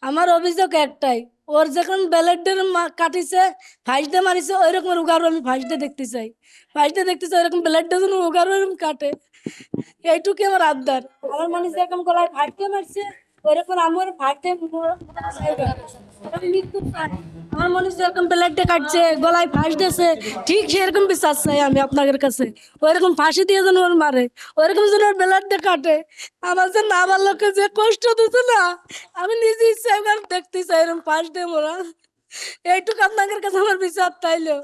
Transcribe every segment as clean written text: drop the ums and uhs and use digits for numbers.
আমার অভিযোগ একটাই, ওর যখন ব্যালেটের কাটিছে, ফাইসটা মারিছে, ওই রকম উগারও আমি ফাইসটা দেখতে চাই। ফাইসটা দেখতে চাই ওরকম ব্যালেটটা যেন উগারও এরকম কাটে, এইটুকু আমার আবদার। আমার মনে হচ্ছে এরকম গলায় ফাইটতে মারছে, ওইরকম আমার ফাইটতে মৃত্যু চাই। আমার মনে হচ্ছে এরকম ব্যালেটটা কাটছে, গলায় ফাঁস দিয়েছে, ঠিক সেরকম বিশ্বাস চাই আমি আপনাদের কাছে। ওইরকম ফাঁসি দিয়ে যেন ওর মারে, ওইরকম যেন ওর ব্যালেটটা কাটে। আমার যে না আমার লোককে যে কষ্ট দিচ্ছে না, আমি নিজে ইচ্ছা একবার দেখতে চাই এরকম ফাঁস দিয়ে মোরা। এইটুকু আপনাদের কাছে আমার বিচার তাইলো,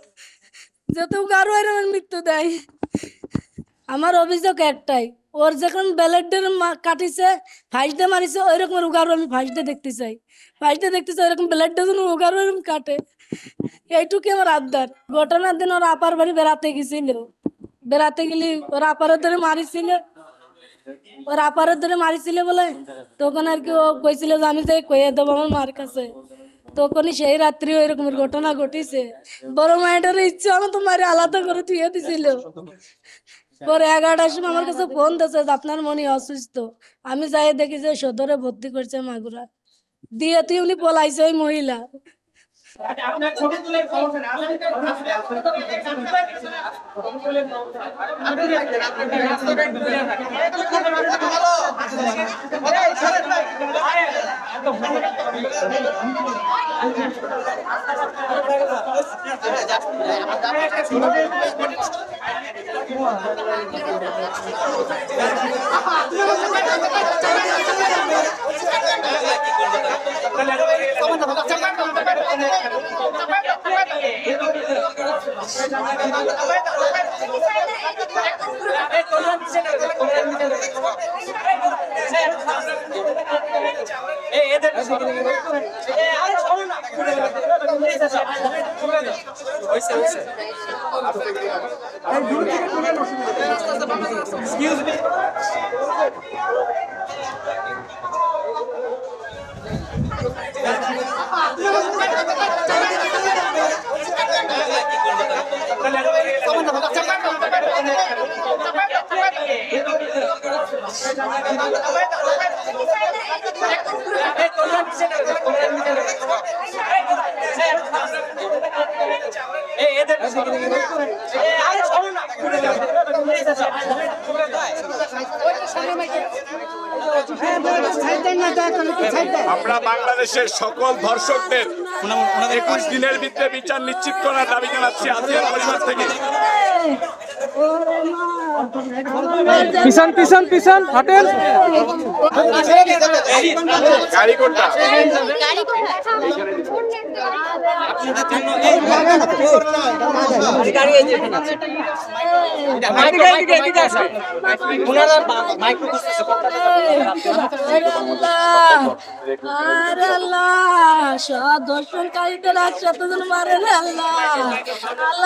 যত আরো এরকম মৃত্যু দেয়। আমার অভিযোগ একটাই, ওর যখন ব্যালেটের কাটিছে, ফাইসটা মারিছে, ওই রকম উগারও আমি ফাইসটা দেখতে চাই। ফাইসটা দেখতে চাই ওরকম ব্যালেটটা যেন উগারও এরকম কাটে, এইটুকু আমার আবদার। ঘটনার দিন ওর আপার বাড়ি বেড়াতে গেছিল, বেড়াতে গেলি ওর আপারের ধরে মারিছিল, ওর আপারের ধরে মারিছিল বলে তখন আর কি ও কইছিল যে আমি যাই কইয়ে দেবো আমার মার কাছে। তখনই সেই রাত্রি ওই রকমের ঘটনা ঘটিছে। বড় মায়ের ইচ্ছা আমার তো মারে আলাদা করে থুয়ে দিছিল। পরে 11টার সময় আমার কাছে ফোন দিয়েছে যে আপনার মনে অসুস্থ। আমি যাই দেখি যে সদরে ভর্তি করছে মাগুরা দিয়ে, তুই উনি পলাইছে ওই মহিলা। Excuse me. আমরা বাংলাদেশের সকল ধর্ষকদের 21 দিনের ভিতরে বিচার নিশ্চিত করার দাবি জানাচ্ছি আজিয়ার পরিবার থেকে। পিছন পিছন পিছন হটেল গাড়ি কোনটা? দর্শনকারীদের একসাথে যেন মারে রে আল্লাহ,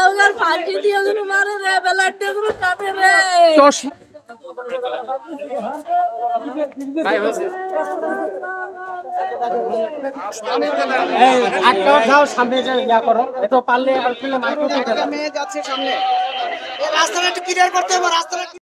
আল্লাহ ফাঁসি দিয়ে যেন মারে রে, বেলার দিয়ে যেন কাটে রে। সামনে ইয়া করো, এত পারলে মেয়ে যাচ্ছে সামনে, রাস্তাটা একটু ক্লিয়ার করতে হবে রাস্তাটা।